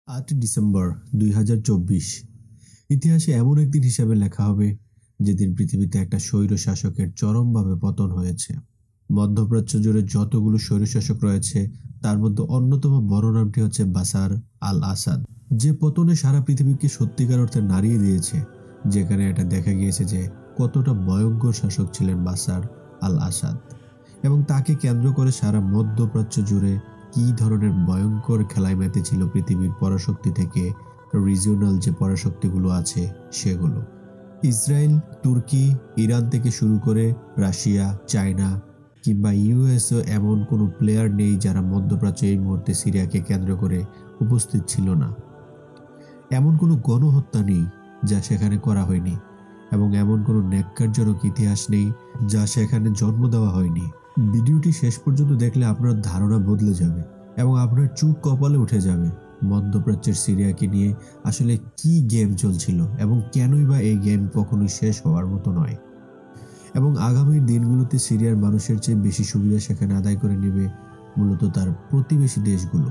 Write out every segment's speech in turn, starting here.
৮ December ২০২৪ ইতিহাসে এমন একদিন হিসাবে লেখা হবে যেদিন পৃথিবীতে একটা স্বৈর শাসকের চরমভাবে পতন হয়েছে। মধ্যপ্রাচ্য জুড়ে যতগুলো স্বৈরশাসক রয়েছে তার মধ্যে অন্যতম বড় নামটি হচ্ছে বাশার আল আসাদ, যে পতনে সারা পৃথিবীকে সত্যিকার অর্থে নাড়িয়ে দিয়েছে। যেখানে এটা দেখা গিয়েছে যে কতটা ভয়ঙ্কর শাসক ছিলেন বাশার আল আসাদ, এবং তাকে কেন্দ্র করে সারা মধ্যপ্রাচ্য জুড়ে কি ধরনের ভয়ঙ্কর খেলায় মেতেছিল পৃথিবীর পরাশক্তি থেকে রিজিওনাল যে পরাশক্তিগুলো আছে সেগুলো। ইসরায়েল, তুর্কি, ইরান থেকে শুরু করে রাশিয়া, চায়না কিংবা ইউএসও এমন কোনো প্লেয়ার নেই যারা মধ্যপ্রাচ্য এই মুহূর্তে সিরিয়াকে কেন্দ্র করে উপস্থিত ছিল না। এমন কোনো গণহত্যা নেই যা সেখানে করা হয়নি, এবং এমন কোনো ন্যাক্কারজনক ইতিহাস নেই যা সেখানে জন্ম দেওয়া হয়নি। ভিডিওটি শেষ পর্যন্ত দেখলে আপনার ধারণা বদলে যাবে এবং আপনার চুপ কপালে উঠে যাবে মধ্যপ্রাচ্যের সিরিয়াকে নিয়ে আসলে কি গেম চলছিল এবং কেনই বা এই গেম কখনোই শেষ হওয়ার মতো নয়, এবং আগামী দিনগুলোতে সিরিয়ার মানুষের চেয়ে বেশি সুবিধা সেখানে আদায় করে নেবে মূলত তার প্রতিবেশী দেশগুলো।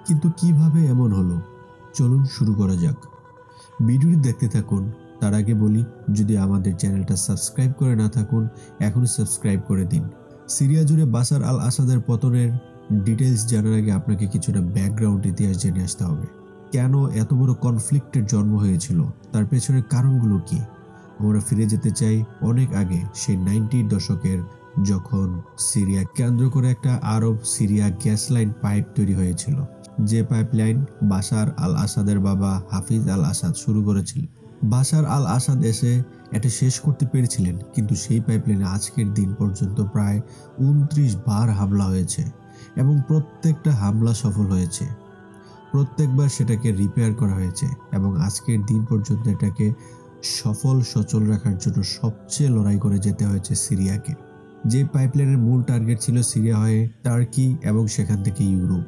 কিন্তু কিভাবে এমন হলো, চলুন শুরু করা যাক। ভিডিওটি দেখতে থাকুন। তার আগে বলি, যদি আমাদের চ্যানেলটা সাবস্ক্রাইব করে না থাকুন এখনই সাবস্ক্রাইব করে দিন। সিরিয়া জুড়ে বাশার আল আসাদের পতনের ডিটেলস জানার আগে আপনাকে কিছুটা ব্যাকগ্রাউন্ড ইতিহাস জেনে আসতে হবে। কেন এত বড় কনফ্লিক্টের জন্ম হয়েছিল, তার পেছনের কারণগুলো কি। আমরা ফিরে যেতে চাই অনেক আগে, সেই 90-র দশকের, যখন সিরিয়া কেন্দ্র করে একটা আরব সিরিয়া গ্যাস লাইন পাইপ তৈরি হয়েছিল, যে পাইপলাইন বাশার আল আসাদের বাবা হাফিজ আল আসাদ শুরু করেছিলেন। বাশার আল আসাদ এসে এটা শেষ করতে পেরেছিলেন, কিন্তু সেই পাইপলাইনে আজকের দিন পর্যন্ত প্রায় 29 বার হামলা হয়েছে এবং প্রত্যেকটা হামলা সফল হয়েছে। প্রত্যেকবার সেটাকে রিপেয়ার করা হয়েছে এবং আজকের দিন পর্যন্ত এটাকে সচল রাখার জন্য সবচেয়ে লড়াই করে যেতে হয়েছে সিরিয়াকে। যে পাইপলাইনের মূল টার্গেট ছিল সিরিয়া হয়ে টার্কি এবং সেখান থেকে ইউরোপ।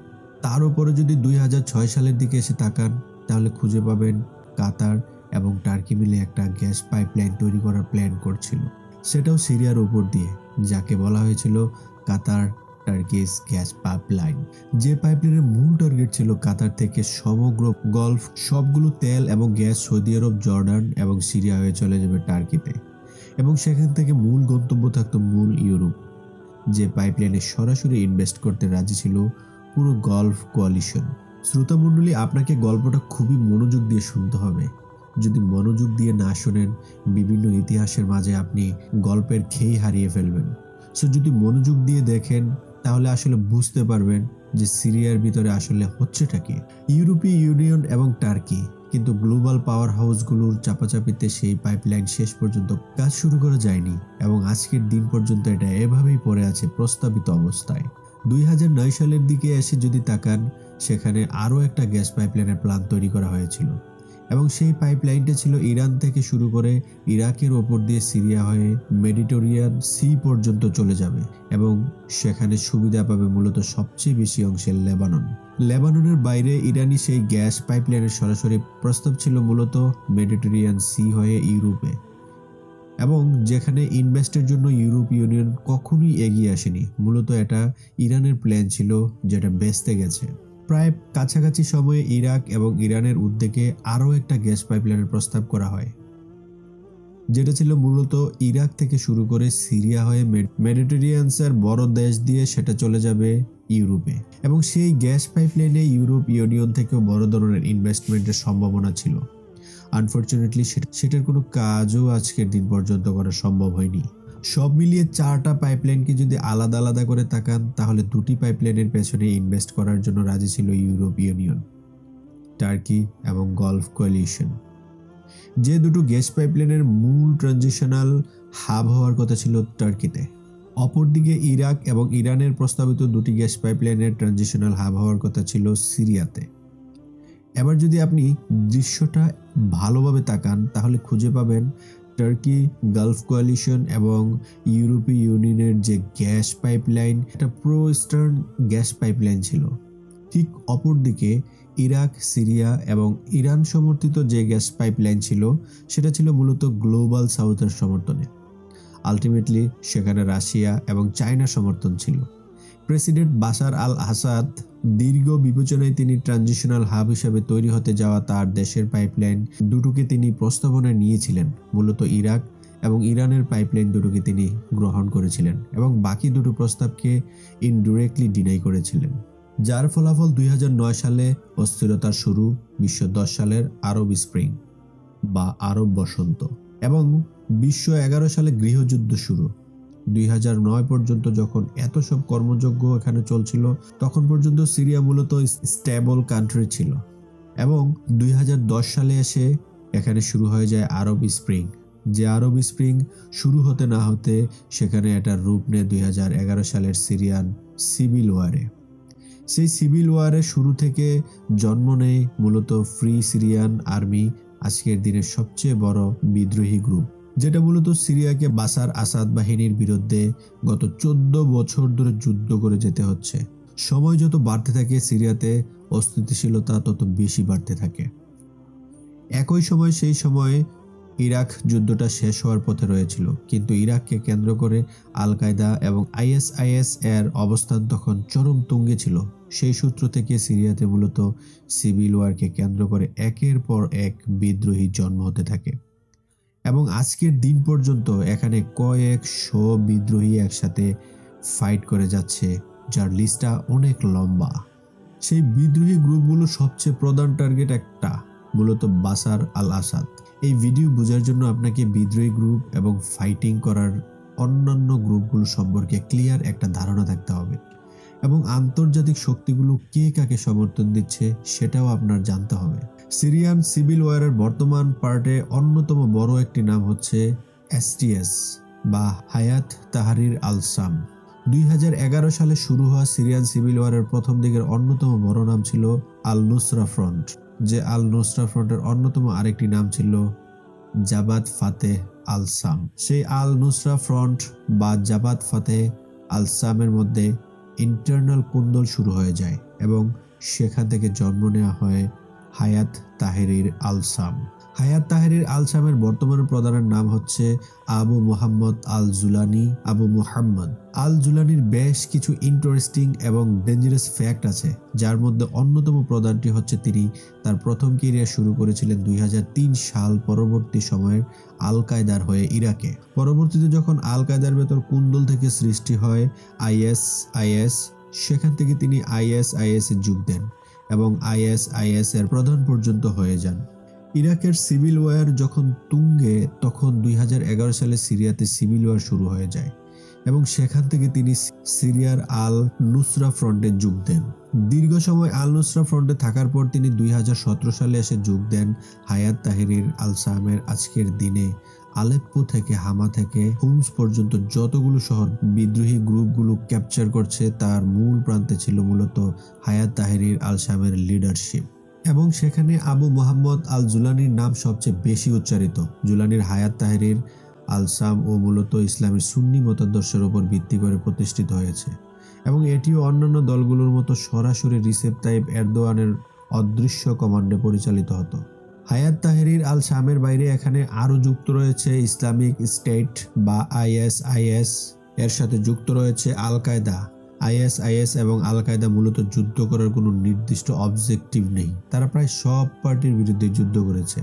তার উপরে যদি 2006 সালের দিকে এসে তাকান তাহলে খুঁজে পাবেন কাতার এবং টার্কি মিলে একটা গ্যাস পাইপলাইন তৈরি করার প্ল্যান করছিল, সেটাও সিরিয়ার উপর দিয়ে, যাকে বলা হয়েছিল কাতার টার্কিশ গ্যাস পাইপলাইন। যে পাইপলাইনের মূল টার্গেট ছিল কাতার থেকে সমগ্র গলফ সবগুলো তেল এবং গ্যাস সৌদি আরব, জর্ডান এবং সিরিয়া হয়ে চলে যাবে টার্কিতে, এবং সেখান থেকে মূল গন্তব্য থাকতো মূল ইউরোপ। যে পাইপলাইনে সরাসরি ইনভেস্ট করতে রাজি ছিল পুরো গলফ কোয়ালিশন। শ্রোতামণ্ডলী, আপনাকে গল্পটা খুবই মনোযোগ দিয়ে শুনতে হবে। যদি মনোযোগ দিয়ে না শোনেন, বিভিন্ন ইতিহাসের মাঝে আপনি গল্পের খেই হারিয়ে ফেলবেন। সো যদি মনোযোগ দিয়ে দেখেন তাহলে আসলে বুঝতে পারবেন যে সিরিয়ার ভিতরে আসলে হচ্ছেটা কি। ইউরোপীয় ইউনিয়ন এবং টার্কি কিন্তু গ্লোবাল পাওয়ার হাউসগুলোর চাপাচাপিতে সেই পাইপলাইন শেষ পর্যন্ত কাজ শুরু করা যায়নি, এবং আজকের দিন পর্যন্ত এটা এভাবেই পড়ে আছে প্রস্তাবিত অবস্থায়। 2009 সালের দিকে এসে যদি তাকান, সেখানে আরও একটা গ্যাস পাইপলাইনের প্ল্যান তৈরি করা হয়েছিল, এবং সেই পাইপলাইনটা ছিল ইরান থেকে শুরু করে ইরাকের ওপর দিয়ে সিরিয়া হয়ে মেডিটেরিয়ান সি পর্যন্ত চলে যাবে, এবং সেখানে সুবিধা পাবে মূলত সবচেয়ে বেশি অংশের লেবাননের বাইরে ইরানি সেই গ্যাস পাইপলাইনের সরাসরি প্রস্তাব ছিল মূলত মেডিটেরিয়ান সি হয়ে ইউরোপে, এবং যেখানে ইনভেস্টের জন্য ইউরোপ ইউনিয়ন কখনোই এগিয়ে আসেনি। মূলত এটা ইরানের প্ল্যান ছিল, যেটা বেচতে গেছে। প্রায় কাছাকাছি সময়ে ইরাক এবং ইরানের উদ্যোগে আরও একটা গ্যাস পাইপলাইনের প্রস্তাব করা হয়, যেটা ছিল মূলত ইরাক থেকে শুরু করে সিরিয়া হয়ে মেডিটেরিয়ানসের বড় দেশ দিয়ে সেটা চলে যাবে ইউরোপে, এবং সেই গ্যাস পাইপলাইনে ইউরোপ ইউনিয়ন থেকেও বড় ধরনের ইনভেস্টমেন্টের সম্ভাবনা ছিল। আনফরচুনেটলি সেটার কোনো কাজও আজকের দিন পর্যন্ত করা সম্ভব হয়নি। সব মিলিয়ে 4টা পাইপলাইনকে যদি আলাদা আলাদা করে তাকান, তাহলে 2টি পাইপলাইনের পেছনে ইনভেস্ট করার জন্য রাজি ছিল ইউরোপ ইউনিয়ন, টার্কি এবং গলফ কোয়ালিশন। যে দুটো গ্যাস পাইপলাইনের মূল ট্রানজিশনাল হাব হওয়ার কথা ছিল টার্কিতে, অপরদিকে ইরাক এবং ইরানের প্রস্তাবিত 2টি গ্যাস পাইপলাইনের ট্রানজিশনাল হাব হওয়ার কথা ছিল সিরিয়াতে। এবার যদি আপনি দৃশ্যটা ভালোভাবে তাকান তাহলে খুঁজে পাবেন টার্কি, গালফ কোয়ালিশন এবং ইউরোপীয় ইউনিয়নের যে গ্যাস পাইপলাইন, এটা প্রো ইস্টার্ন গ্যাস পাইপলাইন ছিল। ঠিক অপরদিকে ইরাক, সিরিয়া এবং ইরান সমর্থিত যে গ্যাস পাইপলাইন ছিল, সেটা ছিল মূলত গ্লোবাল সাউথের সমর্থনে। আলটিমেটলি সেখানে রাশিয়া এবং চায়না সমর্থন ছিল। প্রেসিডেন্ট বাশার আল আসাদ দীর্ঘ বিবেচনায় তিনি ট্রানজিশনাল হাব হিসেবে তৈরি হতে যাওয়া তার দেশের পাইপলাইন দুটোকে তিনি প্রস্তাবনায় নিয়েছিলেন। মূলত ইরাক এবং ইরানের পাইপলাইন দুটোকে তিনি গ্রহণ করেছিলেন এবং বাকি দুটো প্রস্তাবকে ইনডিরেক্টলি ডিনাই করেছিলেন, যার ফলাফল 2009 সালে অস্থিরতার শুরু, 2010 সালের আরব স্প্রিং বা আরব বসন্ত এবং 2011 সালে গৃহযুদ্ধ শুরু। 2009 পর্যন্ত যখন এত সব কর্মযজ্ঞ এখানে চলছিল, তখন পর্যন্ত সিরিয়া মূলত স্টেবল কান্ট্রি ছিল এবং 2010 সালে এসে এখানে শুরু হয়ে যায় আরব স্প্রিং। যে আরব স্প্রিং শুরু হতে না হতে সেখানে এটার রূপ নেয় 2011 সালের সিরিয়ান সিভিল ওয়ারে। সেই সিভিল ওয়ারের শুরু থেকে জন্ম নেয় মূলত ফ্রি সিরিয়ান আর্মি, আজকের দিনের সবচেয়ে বড় বিদ্রোহী গ্রুপ, যেটা মূলত সিরিয়াকে বাশার আসাদ বাহিনীর বিরুদ্ধে গত 14 বছর ধরে যুদ্ধ করে যেতে হচ্ছে। সময় যত বাড়তে থাকে সিরিয়াতে অস্থিতিশীলতা তত বেশি বাড়তে থাকে। একই সময় সেই সময়ে ইরাক যুদ্ধটা শেষ হওয়ার পথে রয়েছিল, কিন্তু ইরাককে কেন্দ্র করে আল কায়দা এবং আইএসআইএস এর অবস্থান তখন চরম তুঙ্গে ছিল। সেই সূত্র থেকে সিরিয়াতে মূলত সিভিল ওয়ারকে কেন্দ্র করে একের পর এক বিদ্রোহী জন্ম হতে থাকে এবং আজকের দিন পর্যন্ত এখানে কয়েকশো বিদ্রোহী একসাথে ফাইট করে যাচ্ছে, যার লিস্টটা অনেক লম্বা। সেই বিদ্রোহী গ্রুপগুলো সবচেয়ে প্রধান টার্গেট একটা, মূলত বাশার আল আসাদ। এই ভিডিও বোঝার জন্য আপনাকে বিদ্রোহী গ্রুপ এবং ফাইটিং করার অন্যান্য গ্রুপগুলো সম্পর্কে ক্লিয়ার একটা ধারণা থাকতে হবে এবং আন্তর্জাতিক শক্তিগুলো কে কাকে সমর্থন দিচ্ছে সেটাও আপনার জানতে হবে। সিরিয়ান সিভিল ওয়ারের বর্তমান পার্টে অন্যতম বড় একটি নাম হচ্ছে এসটিএস বা হায়াত তাহরির আল শাম। 2011 সালে শুরু হওয়া সিরিয়ান সিভিল ওয়ারের প্রথম দিকের অন্যতম বড় নাম ছিল আল নুসরা ফ্রন্ট, যে আল নুসরা ফ্রন্টের অন্যতম আরেকটি নাম ছিল জাবাত ফাতেহ আল শাম। সেই আল নুসরা ফ্রন্ট বা জাবাত ফাতেহ আল শামের মধ্যে ইন্টারনাল কুন্দল শুরু হয়ে যায় এবং সেখান থেকে জন্ম নেওয়া হয় হায়াত তাহরির আল শাম। হায়াত তাহরির আল শামের বর্তমান প্রধানের নাম হচ্ছে আবু মুহাম্মদ আল জুলানি। আবু মুহাম্মদ আল জুলানির বেশ কিছু ইন্টারেস্টিং এবং ডেঞ্জারাস ফ্যাক্ট আছে, যার মধ্যে অন্যতম প্রধানটি হচ্ছে তিনি তার প্রথম ক্যারিয়ার শুরু করেছিলেন 2003 সাল পরবর্তী সময়ের আল কায়দার হয়ে ইরাকে। পরবর্তীতে যখন আল কায়দার ভেতর কুন্দল থেকে সৃষ্টি হয় আইএসআইএস, সেখান থেকে তিনি আইএসআইএস এ যোগ দেন এবং আইএসআইএস এর প্রধান পর্যন্ত হয়ে যান। ইরাকের সিভিল ওয়ার যখন তুঙ্গে, তখন 2011 সালে সিরিয়াতে সিভিল ওয়ার শুরু হয়ে যায় এবং সেখান থেকে তিনি সিরিয়ার আল নুসরা ফ্রন্টে যোগ দেন। দীর্ঘ সময় আল নুসরা ফ্রন্টে থাকার পর তিনি 2017 সালে এসে যোগ দেন হায়াত তাহরির আল শামের। আজকের দিনে আলেপ্পো থেকে হামা থেকে হোমস পর্যন্ত যতগুলো শহর বিদ্রোহী গ্রুপগুলো ক্যাপচার করছে, তার মূল প্রান্তে ছিল মূলত হায়াত তাহরির আল শামের লিডারশিপ এবং সেখানে আবু মুহাম্মদ আল জুলানির নাম সবচেয়ে বেশি উচ্চারিত। জুলানির হায়াত তাহরির আল শাম ও মূলত ইসলামের সুন্নি মতাদর্শের উপর ভিত্তি করে প্রতিষ্ঠিত হয়েছে এবং এটিও অন্যান্য দলগুলোর মতো সরাসরি রিসেপ তাইপ এরদোয়ানের অদৃশ্য কমান্ডে পরিচালিত হতো। হায়াত তাহরির আল শামের বাইরে এখানে আরও যুক্ত রয়েছে ইসলামিক স্টেট বা আইএসআইএস, এর সাথে যুক্ত রয়েছে আল কায়দা। আইএসআইএস এবং আল কায়দা মূলত যুদ্ধ করার কোনো নির্দিষ্ট অবজেক্টিভ নেই, তারা প্রায় সব পার্টির বিরুদ্ধে যুদ্ধ করেছে।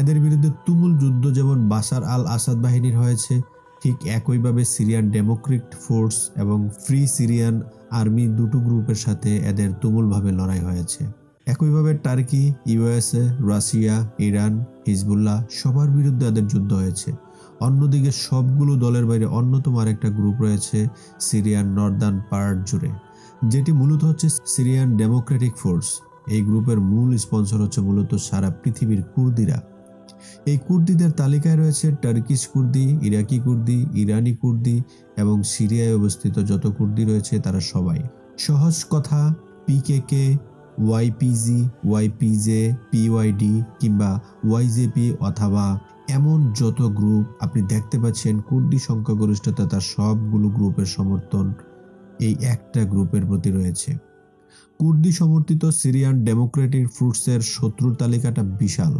এদের বিরুদ্ধে তুমুল যুদ্ধ যেমন বাশার আল আসাদ বাহিনীর হয়েছে, ঠিক একইভাবে সিরিয়ান ডেমোক্রেটিক ফোর্স এবং ফ্রি সিরিয়ান আর্মি দুটো গ্রুপের সাথে এদের তুমুলভাবে লড়াই হয়েছে। একইভাবে turkey, USA, Russia, Iran, Hezbollah সবার বিরুদ্ধে এদের যুদ্ধ হয়েছে। অন্যদিকে সবগুলো দলের বাইরে অন্যতম আরেকটা গ্রুপ রয়েছে সিরিয়ান নর্দার্ন পার্ট জুড়ে, যেটি মূলত হচ্ছে সিরিয়ান ডেমোক্রেটিক ফোর্স। এই গ্রুপের মূল স্পন্সর হচ্ছে মূলত সারা পৃথিবীর কুর্দিরা। এই কুর্দিদের তালিকায় রয়েছে টার্কিশ কুর্দি, ইরাকি কুর্দি, ইরানি কুর্দি এবং সিরিয়ায় অবস্থিত যত কুর্দি রয়েছে তারা সবাই। সহজ কথা, পিকেকে, ওয়াইপিজি, ওয়াইপিজে, পিওয়াইডি কিংবা ওয়াইজেপি অথবা এমন যত গ্রুপ আপনি দেখতে পাচ্ছেন কুর্দি সংখ্যাগরিষ্ঠতা, তার সবগুলো গ্রুপের সমর্থন এই একটা গ্রুপের প্রতি রয়েছে। কুর্দি সমর্থিত সিরিয়ান ডেমোক্রেটিক ফোর্সের শত্রুর তালিকাটা বিশাল।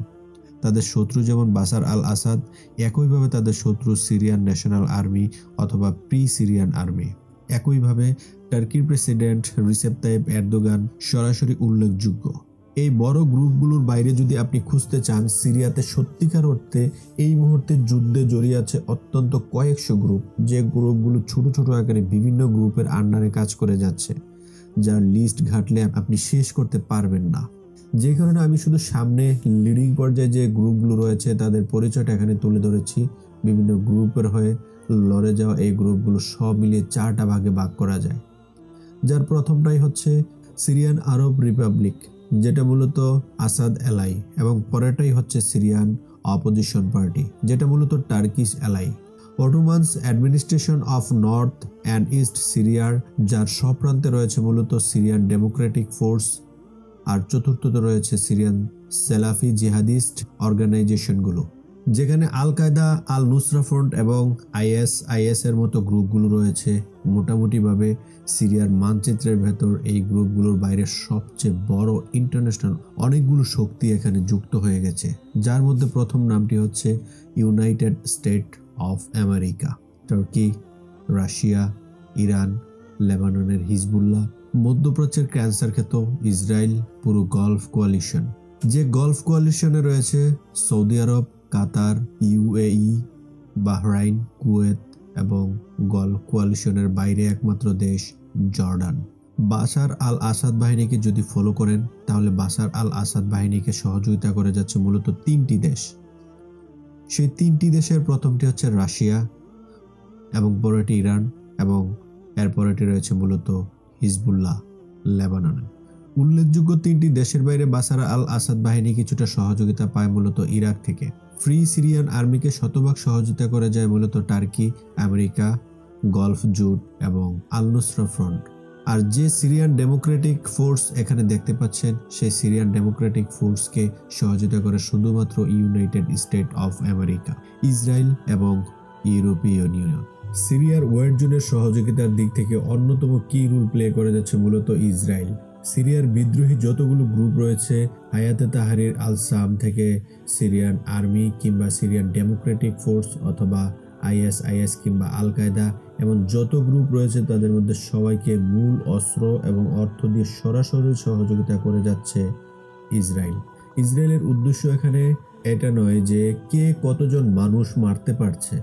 তাদের শত্রু যেমন বাশার আল আসাদ, একইভাবে তাদের শত্রু সিরিয়ান ন্যাশনাল আর্মি অথবা প্রি সিরিয়ান আর্মি। একইভাবে টার্কির প্রেসিডেন্ট রিসেপ তাইয়েপ এরদোগান সরাসরি উল্লেখযোগ্য। এই বড় গ্রুপগুলোর বাইরে যদি আপনি খুঁজতে চান, সিরিয়াতে সত্যিকার অর্থে এই মুহূর্তে যুদ্ধে জড়িয়ে আছে অত্যন্ত কয়েকশো গ্রুপ, যে গ্রুপগুলো ছোট ছোট আকারে বিভিন্ন গ্রুপের আন্ডারে কাজ করে যাচ্ছে, যার লিস্ট ঘাটলে আপনি শেষ করতে পারবেন না। যে কারণে আমি শুধু সামনে লিডিং পর্যায়ে যে গ্রুপগুলো রয়েছে তাদের পরিচয়টা এখানে তুলে ধরেছি। বিভিন্ন গ্রুপের হয়ে লড়ে যাওয়া এই গ্রুপগুলো সব মিলিয়ে 4টা ভাগে ভাগ করা যায়, যার প্রথমটাই হচ্ছে সিরিয়ান আরব রিপাবলিক, যেটা মূলত আসাদ এলাই, এবং পরেরটাই হচ্ছে সিরিয়ান অপোজিশন পার্টি, যেটা মূলত Turkish ally. Ottomans administration of north and east সিরিয়ার, যার সব প্রান্তে রয়েছে মূলত সিরিয়ান ডেমোক্রেটিক ফোর্স, আর চতুর্থতে রয়েছে সিরিয়ান সেলাফি জিহাদিস্ট অর্গানাইজেশনগুলো, যেখানে al Qaeda, al Nusra front এবং আইএস এর মতো গ্রুপগুলো রয়েছে। মোটামুটিভাবে সিরিয়ার মানচিত্রের ভেতর এই গ্রুপগুলোর বাইরে সবচেয়ে বড় ইন্টারন্যাশনাল অনেকগুলো শক্তি এখানে যুক্ত হয়ে গেছে, যার মধ্যে প্রথম নামটি হচ্ছে United state of America, turkey, Russia, Iran, লেবাননের হিজবুল্লাহ, মধ্যপ্রাচ্যের ক্যান্সার ক্ষেত্র ইসরায়েল, পুরো গলফ কোয়ালিশন, যে গলফ কোয়ালিশনে রয়েছে সৌদি আরব, কাতার, ইউএই, বাহরাইন, কুয়েত এবং গলফ কোয়ালিশনের বাইরে একমাত্র দেশ জর্ডান। বাশার আল আসাদ বাহিনীকে যদি ফলো করেন, তাহলে বাশার আল আসাদ বাহিনীকে সহযোগিতা করে যাচ্ছে মূলত 3টি দেশ। সেই 3টি দেশের প্রথমটি হচ্ছে রাশিয়া, এবং পরেরটি ইরান, এবং এরপরেটি রয়েছে মূলত হিজবুল্লাহ লেবাননে। উল্লেখযোগ্য 3টি দেশের বাইরে বাশার আল আসাদ বাহিনী কিছুটা সহযোগিতা পায় মূলত ইরাক থেকে। ফ্রি সিরিয়ান আর্মিকে শতভাগ সহযোগিতা করে যায় মূলত টার্কি, আমেরিকা, গলফ জোট এবং আল নুসরা ফ্রন্ট। আর যে সিরিয়ান ডেমোক্রেটিক ফোর্স এখানে দেখতে পাচ্ছেন, সেই সিরিয়ান ডেমোক্রেটিক ফোর্সকে সহযোগিতা করে শুধুমাত্র United state of America, Israel এবং ইউরোপীয় ইউনিয়ন। সিরিয়ার ওয়েট জোনের সহযোগিতার দিক থেকে অন্যতম কি রোল প্লে করে যাচ্ছে মূলত ইসরায়েল। সিরিয়ার বিদ্রোহী যতগুলো গ্রুপ রয়েছে, হায়াতে তাহরির আল সাম থেকে সিরিয়ান আর্মি কিংবা সিরিয়ান ডেমোক্রেটিক ফোর্স অথবা আইএস কিংবা আল কায়দা, এমন যত গ্রুপ রয়েছে তাদের মধ্যে সবাইকে মূল অস্ত্র এবং অর্থ দিয়ে সরাসরি সহযোগিতা করে যাচ্ছে ইসরায়েল। ইসরায়েলের উদ্দেশ্য এখানে এটা নয় যে কে কতজন মানুষ মারতে পারছে,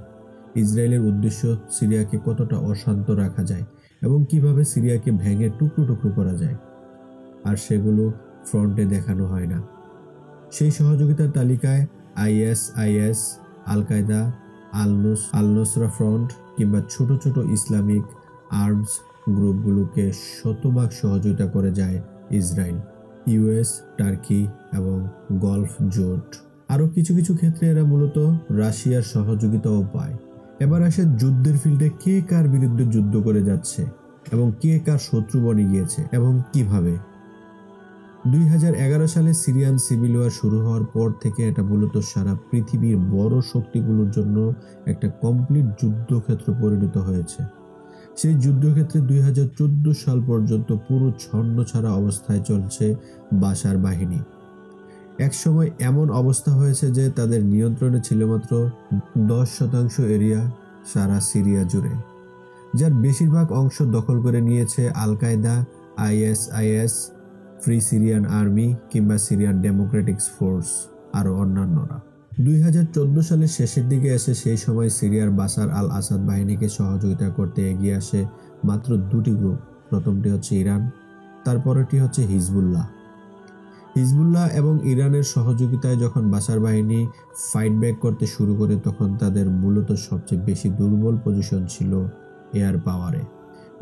ইসরায়েলের উদ্দেশ্য সিরিয়াকে কতটা অশান্ত রাখা যায় এবং কিভাবে সিরিয়াকে ভেঙে টুকরো টুকরো করা যায়, আর সেগুলো ফ্রন্টে দেখানো হয় না। সেই সহযোগিতার তালিকায় is, Al Qaeda, al Nusra front কিংবা ছোট ছোট ইসলামিক আর্মস গ্রুপগুলোকে শতভাগ সহযোগিতা করে যায় ইসরায়েল, ইউএস, টার্কি এবং গলফ জোট। আরও কিছু কিছু ক্ষেত্রে এরা মূলত রাশিয়ার সহযোগিতাও পায়। এবার আসে যুদ্ধের ফিল্ডে কে কার বিরুদ্ধে যুদ্ধ করে যাচ্ছে এবং কে কার শত্রু বনে গিয়েছে এবং কিভাবে। 2011 সালে সিরিয়ান সিভিল ওয়ার শুরু হওয়ার পর থেকে এটা মূলত সারা পৃথিবীর বড় শক্তিগুলোর জন্য একটা কমপ্লিট যুদ্ধক্ষেত্র পরিণত হয়েছে। সেই যুদ্ধক্ষেত্রে 2014 সাল পর্যন্ত পুরো ছন্নছাড়া অবস্থায় চলছে বাশার বাহিনী। একসময় এমন অবস্থা হয়েছে যে তাদের নিয়ন্ত্রণে ছিল মাত্র 10% এরিয়া সারা সিরিয়া জুড়ে, যার বেশিরভাগ অংশ দখল করে নিয়েছে আল কায়দা, আইএস, ফ্রি সিরিয়ান আর্মি কিংবা সিরিয়ান ডেমোক্রেটিক ফোর্স আরও অন্যান্যরা। 2014 সালের শেষের দিকে এসে সেই সময় সিরিয়ার বাশার আল আসাদ বাহিনীকে সহযোগিতা করতে এগিয়ে আসে মাত্র 2টি গ্রুপ। প্রথমটি হচ্ছে ইরান, তারপরেরটি হচ্ছে হিজবুল্লাহ এবং ইরানের সহযোগিতায় যখন বাশার বাহিনী ফাইট ব্যাক করতে শুরু করে, তখন তাদের মূলত সবচেয়ে বেশি দুর্বল পজিশন ছিল এয়ার পাওয়ারে,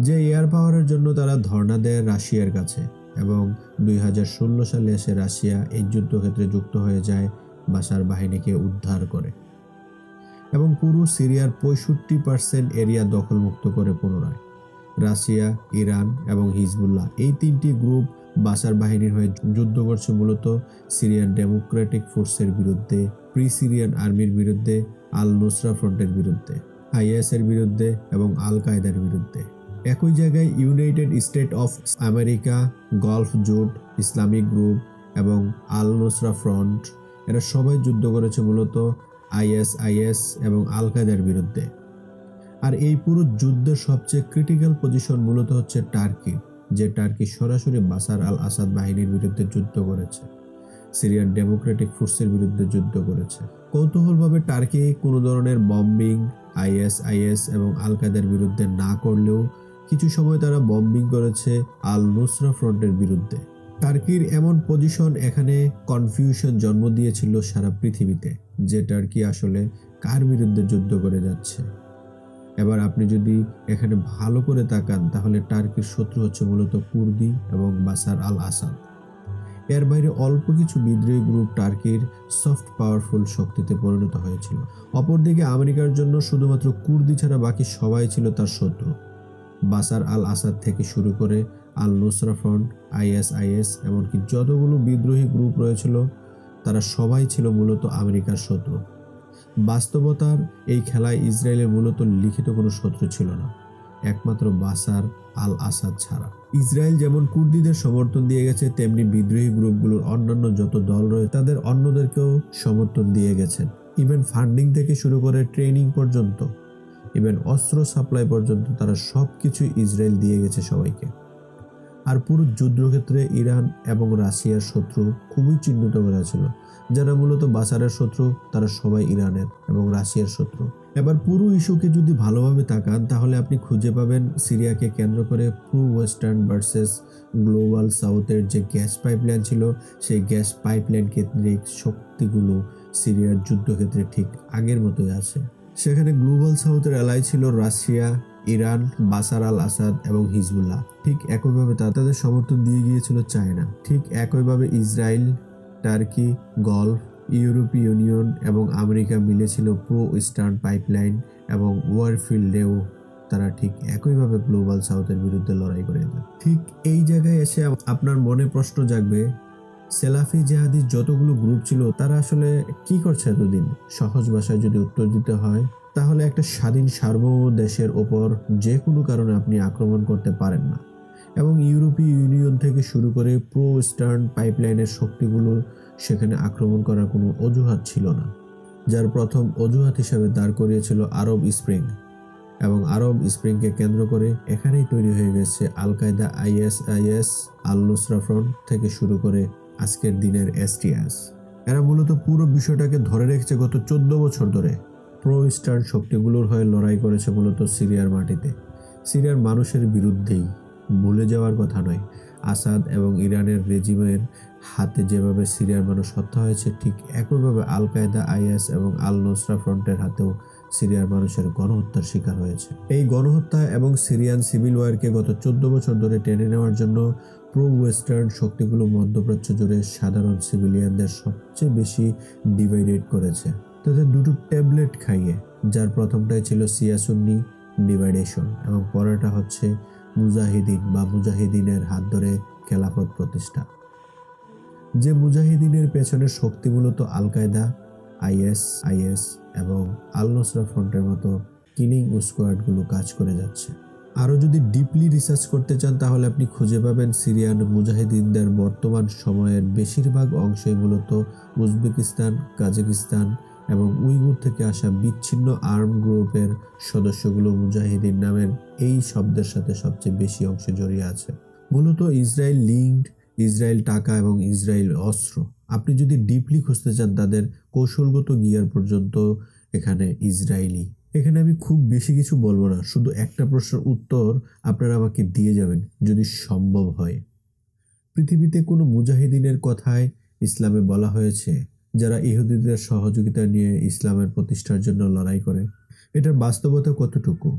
যে এয়ার পাওয়ারের জন্য তারা ধর্ণা দেয় রাশিয়ার কাছে, এবং 2016 সালে এসে রাশিয়া এই যুদ্ধক্ষেত্রে যুক্ত হয়ে যায়, বাশার বাহিনীকে উদ্ধার করে এবং পুরো সিরিয়ার 65% এরিয়া দখলমুক্ত করে পুনরায়। রাশিয়া, ইরান এবং হিজবুল্লাহ এই 3টি গ্রুপ বাশার বাহিনীর হয়ে যুদ্ধ করছে মূলত সিরিয়ান ডেমোক্রেটিক ফোর্সের বিরুদ্ধে, প্রি সিরিয়ান আর্মির বিরুদ্ধে, আল নুসরা ফ্রন্টের বিরুদ্ধে, আইএস এর বিরুদ্ধে এবং আল কায়দার বিরুদ্ধে। একই জায়গায় United state of America, golf জোট, ইসলামিক গ্রুপ এবং আল নুসরা ফ্রন্ট, এরা সবাই যুদ্ধ করেছে মূলত আইএস এবং আল কায়দার বিরুদ্ধে। আর এই পুরো যুদ্ধের সবচেয়ে ক্রিটিক্যাল পজিশন মূলত হচ্ছে টার্কি, যে টার্কি সরাসরি বাশার আল আসাদ বাহিনীর বিরুদ্ধে যুদ্ধ করেছে, সিরিয়ান ডেমোক্রেটিক ফোর্সের বিরুদ্ধে যুদ্ধ করেছে। কৌতূহলভাবে টার্কি কোনো ধরনের বম্বিং আইএস এবং আল কায়দার বিরুদ্ধে না করলেও কিছু সময় তারা বম্বিং করেছে আল নুসরা ফ্রন্টের বিরুদ্ধে। টার্কির এমন পজিশন এখানে কনফিউশন জন্ম দিয়েছিল সারা পৃথিবীতে, যে টার্কি আসলে কার বিরুদ্ধে যুদ্ধ করে যাচ্ছে। এবার আপনি যদি এখানে ভালো করে তাকান তাহলে টার্কির শত্রু হচ্ছে মূলত কুর্দি এবং বাশার আল আসাদ। এর বাইরে অল্প কিছু বিদ্রোহী গ্রুপ টার্কির সফট পাওয়ারফুল শক্তিতে পরিণত হয়েছিল। অপরদিকে আমেরিকার জন্য শুধুমাত্র কুর্দি ছাড়া বাকি সবাই ছিল তার শত্রু। বাশার আল আসাদ থেকে শুরু করে আল নুসরা ফ্রন্ট, আইএস এমনকি যতগুলো বিদ্রোহী গ্রুপ রয়েছিল তারা সবাই ছিল মূলত আমেরিকার শত্রু। বাস্তবতার এই খেলায় ইসরায়েলের মূলত লিখিত কোনো শত্রু ছিল না, একমাত্র বাশার আল আসাদ ছাড়া। ইসরায়েল যেমন কুর্দিদের সমর্থন দিয়ে গেছে, তেমনি বিদ্রোহী গ্রুপগুলোর অন্যান্য যত দল রয়েছে তাদের অন্যদেরকেও সমর্থন দিয়ে গেছেন। ইভেন ফান্ডিং থেকে শুরু করে ট্রেনিং পর্যন্ত, ইভেন অস্ত্র সাপ্লাই পর্যন্ত তারা সব কিছু ইসরায়েল দিয়ে গেছে সবাইকে। আর পুরো যুদ্ধক্ষেত্রে ইরান এবং রাশিয়ার শত্রু খুবই চিহ্নিত করা ছিল। যারা মূলত বাশারের শত্রু তারা সবাই ইরানের এবং রাশিয়ার শত্রু। এবার পুরো ইস্যুকে যদি ভালোভাবে তাকান তাহলে আপনি খুঁজে পাবেন সিরিয়াকে কেন্দ্র করে প্রো ওয়েস্টার্ন ভার্সেস গ্লোবাল সাউথের যে গ্যাস পাইপলাইন ছিল, সেই গ্যাস পাইপলাইন কেন্দ্রিক শক্তিগুলো সিরিয়ার যুদ্ধক্ষেত্রে ঠিক আগের মতোই আছে। সেখানে গ্লোবাল সাউথের এলাই ছিল রাশিয়া, ইরান, বাশার আল আসাদ এবং হিজবুল্লাহ। ঠিক একইভাবে তাদের সমর্থন দিয়ে গিয়েছিল চায়না। ঠিক একইভাবে ইসরায়েল, টার্কি, গলফ, ইউরোপীয় ইউনিয়ন এবং আমেরিকা মিলেছিল প্রো ইস্টার্ন পাইপলাইন এবং ওয়ারফিল্ডেও তারা ঠিক একইভাবে গ্লোবাল সাউথের বিরুদ্ধে লড়াই করে দেয়। ঠিক এই জায়গায় এসে আপনার মনে প্রশ্ন জাগবে, সেলাফি জেহাদি যতগুলো গ্রুপ ছিল তারা আসলে কি করছে এতদিন? সহজ ভাষায় যদি উত্তর দিতে হয় তাহলে একটা স্বাধীন সার্বভৌম দেশের ওপর যে কোনো কারণে আপনি আক্রমণ করতে পারেন না, এবং ইউরোপীয় ইউনিয়ন থেকে শুরু করে প্রো ইস্টার্ন পাইপলাইনের শক্তিগুলো সেখানে আক্রমণ করার কোনো অজুহাত ছিল না, যার প্রথম অজুহাত হিসেবে দাঁড় করিয়েছিল আরব স্প্রিং। এবং আরব স্প্রিংকে কেন্দ্র করে এখানেই তৈরি হয়ে গেছে আল কায়দা, আইএস, আল নুসরা ফ্রন্ট থেকে শুরু করে আজকের দিনের STS। এরা মূলত পুরো বিষয়টাকে ধরে রেখেছে গত 14 বছর ধরে। প্রো ইস্টার্ন শক্তিগুলোর হয়ে লড়াই করেছে মূলত সিরিয়ার মাটিতে, সিরিয়ার মানুষের বিরুদ্ধেই। ভুলে যাওয়ার কথা নয়, আসাদ এবং ইরানের রেজিমের হাতে যেভাবে সিরিয়ার মানুষ হত্যা হয়েছে, ঠিক একইভাবে আল কায়দা, আইএস এবং আল নুসরা ফ্রন্টের হাতেও সিরিয়ার মানুষের গণহত্যার শিকার হয়েছে। এই গণহত্যা এবং সিরিয়ান সিভিল ওয়ারকে গত 14 বছর ধরে টেনে নেওয়ার জন্য প্রো ওয়েস্টার্ন শক্তিগুলো মধ্যপ্রাচ্য জুড়ে সাধারণ সিভিলিয়ানদের সবচেয়ে বেশি ডিভাইডেড করেছে, তাদের দুটো ট্যাবলেট খাইয়ে। যার প্রথমটাই ছিল শিয়া সুন্নি ডিভাইডেশন এবং পরেরটা হচ্ছে মুজাহিদিন বা মুজাহিদিনের হাত ধরে খেলাফত প্রতিষ্ঠা। যে মুজাহিদিনের পেছনের শক্তি মূলত আল কায়দা, আইএস এবং আল নুসরা ফ্রন্টের মতো কিলিং স্কোয়াডগুলো কাজ করে যাচ্ছে। আরও যদি ডিপলি রিসার্চ করতে চান তাহলে আপনি খুঁজে পাবেন সিরিয়ান মুজাহিদিনদের বর্তমান সময়ের বেশিরভাগ অংশই মূলত উজবেকিস্তান, কাজাকিস্তান এবং উইগুর থেকে আসা বিচ্ছিন্ন আর্ম গ্রুপের সদস্যগুলো মুজাহিদিন নামের এই শব্দের সাথে সবচেয়ে বেশি অংশে জড়িয়ে আছে। মূলত ইসরায়েল লিঙ্কড, ইসরায়েল টাকা এবং ইসরায়েল অস্ত্র। আপনি যদি ডিপলি খুঁজতে চান তাদের কৌশলগত গিয়ার পর্যন্ত এখানে ইসরায়েলি। এখানে আমি খুব বেশি কিছু বলবো না, শুধু একটা প্রশ্নের উত্তর আপনারা আমাকে দিয়ে যাবেন যদি সম্ভব হয়। পৃথিবীতে কোনো মুজাহিদিনের কথায় ইসলামে বলা হয়েছে যারা ইহুদিদের সহযোগিতা নিয়ে ইসলামের প্রতিষ্ঠার জন্য লড়াই করে? এটার বাস্তবতা কতটুকু?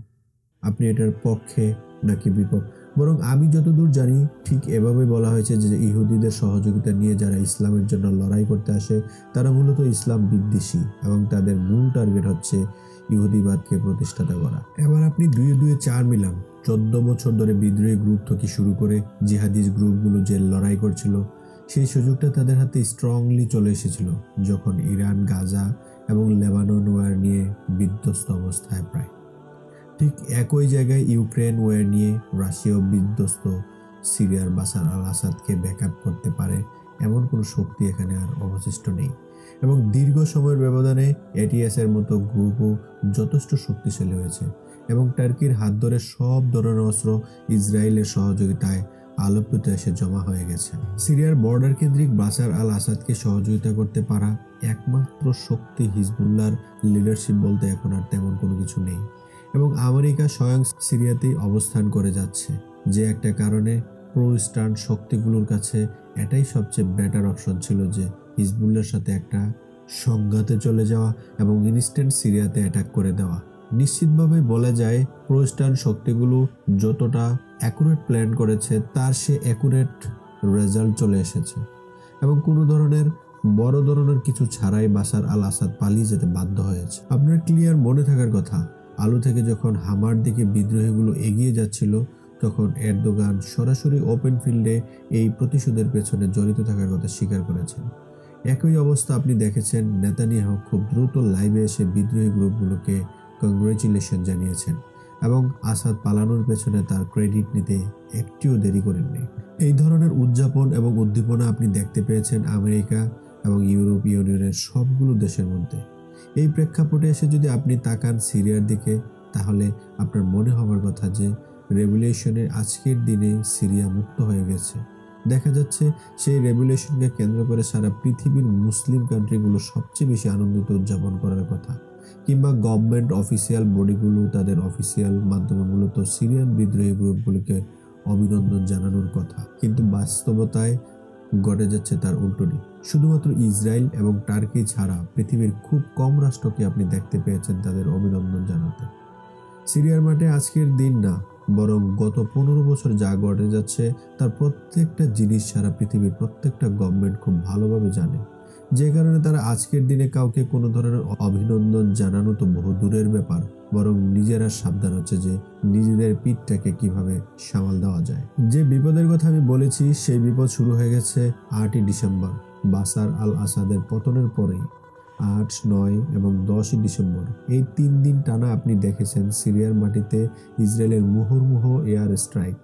আপনি এটার পক্ষে নাকি বিপক্ষে? বরং আমি যতদূর জানি ঠিক এভাবে বলা হয়েছে যে ইহুদিদের সহযোগিতা নিয়ে যারা ইসলামের জন্য লড়াই করতে আসে তারা মূলত ইসলাম বিদ্বেষী এবং তাদের মূল টার্গেট হচ্ছে ইহুদিবাদকে প্রতিষ্ঠাতা করা। এবার আপনি 2 2 4 মিলান। 14 বছর ধরে বিদ্রোহী গ্রুপ থেকে শুরু করে জিহাদিস গ্রুপগুলো যে লড়াই করছিল, সেই সুযোগটা তাদের হাতে স্ট্রংলি চলে এসেছিল যখন ইরান গাজা এবং লেবানন ওয়ার নিয়ে বিধ্বস্ত অবস্থায় প্রায়। ঠিক একই জায়গায় ইউক্রেন ওয়ার নিয়ে রাশিয়াও বিধ্বস্ত। সিরিয়ার বাশার আল আসাদকে ব্যাকআপ করতে পারে এমন কোনো শক্তি এখানে আর অবশিষ্ট নেই, এবং দীর্ঘ সময়ের ব্যবধানে ATS এর মতো গ্রুপও যথেষ্ট শক্তিশালী হয়েছে। এবং টার্কির হাত ধরে সব ধরনের অস্ত্র ইসরায়েলের সহযোগিতায় আলেপ্পোতে এসে জমা হয়ে গেছে। সিরিয়ার বর্ডার কেন্দ্রিক বাশার আল আসাদকে সহযোগিতা করতে পারা একমাত্র শক্তি হিজবুল্লাহর লিডারশিপ বলতে এখন আর তেমন কোনো কিছু নেই, এবং আমেরিকা স্বয়ং সিরিয়াতেই অবস্থান করে যাচ্ছে, যে একটা কারণে প্রো ইস্টার্ন শক্তিগুলোর কাছে এটাই সবচেয়ে বেটার অপশন ছিল যে হিজবুল্লাহর সাথে একটা সংঘাতে চলে যাওয়া এবং ইনস্ট্যান্ট সিরিয়াতে অ্যাটাক করে দেওয়া। নিশ্চিতভাবে বলা যায় প্রো ইস্টার্ন শক্তিগুলো যতটা অ্যাকুরেট প্ল্যান করেছে তার সে অ্যাকুরেট রেজাল্ট চলে এসেছে, এবং কোনো ধরনের বড় ধরনের কিছু ছাড়াই বাশার আল আসাদ পালিয়ে যেতে বাধ্য হয়েছে। আপনার ক্লিয়ার মনে থাকার কথা, আলু থেকে যখন হামার দিকে বিদ্রোহীগুলো এগিয়ে যাচ্ছিল তখন এরদোগান সরাসরি ওপেন ফিল্ডে এই প্রতিশোধের পেছনে জড়িত থাকার কথা স্বীকার করেছেন। একই অবস্থা আপনি দেখেছেন নেতানিয়াহু খুব দ্রুত লাইভে এসে বিদ্রোহী গ্রুপগুলোকে কংগ্রেচুলেশন জানিয়েছেন এবং আসাদ পালানোর পেছনে তার ক্রেডিট নিতে একটিও দেরি করেননি। এই ধরনের উদযাপন এবং উদ্দীপনা আপনি দেখতে পেয়েছেন আমেরিকা এবং ইউরোপীয় ইউনিয়নের সবগুলো দেশের মধ্যে। এই প্রেক্ষাপটে এসে যদি আপনি তাকান সিরিয়ার দিকে, তাহলে আপনার মনে হওয়ার কথা যে রেভলিউশনের আজকের দিনে সিরিয়া মুক্ত হয়ে গেছে। দেখা যাচ্ছে সেই রেভলিউশনকে কেন্দ্র করে সারা পৃথিবীর মুসলিম কান্ট্রিগুলো সবচেয়ে বেশি আনন্দিত উদযাপন করার কথা, কিংবা গভর্নমেন্ট অফিসিয়াল বডিগুলো তাদের অফিসিয়াল মাধ্যমে মূলত সিরিয়ান বিদ্রোহী গ্রুপগুলিকে অভিনন্দন জানানোর কথা, কিন্তু বাস্তবতায় ঘটে যাচ্ছে তার উল্টোটি। শুধুমাত্র ইসরায়েল এবং টার্কি ছাড়া পৃথিবীর খুব কম রাষ্ট্রকে আপনি দেখতে পেয়েছেন তাদের অভিনন্দন জানাতে। সিরিয়ার মাঠে আজকের দিন না, বরং গত 15 বছর যা ঘটে যাচ্ছে তার প্রত্যেকটা জিনিস সারা পৃথিবীর প্রত্যেকটা গভর্নমেন্ট খুব ভালোভাবে জানে, যে কারণে তারা আজকের দিনে কাউকে কোনো ধরনের অভিনন্দন জানানো তো বহু দূরের ব্যাপার, বরং নিজেরা সাবধান হচ্ছে যে নিজেদের পিঠটাকে কিভাবে সামাল দেওয়া যায়। যে বিপদের কথা আমি বলেছি সেই বিপদ শুরু হয়ে গেছে 8ই ডিসেম্বর বাশার আল আসাদের পতনের পরেই। 8, 9 এবং 10ই ডিসেম্বর এই 3 দিন টানা আপনি দেখেছেন সিরিয়ার মাটিতে ইসরায়েলের মুহুর্মুহু এয়ার স্ট্রাইক।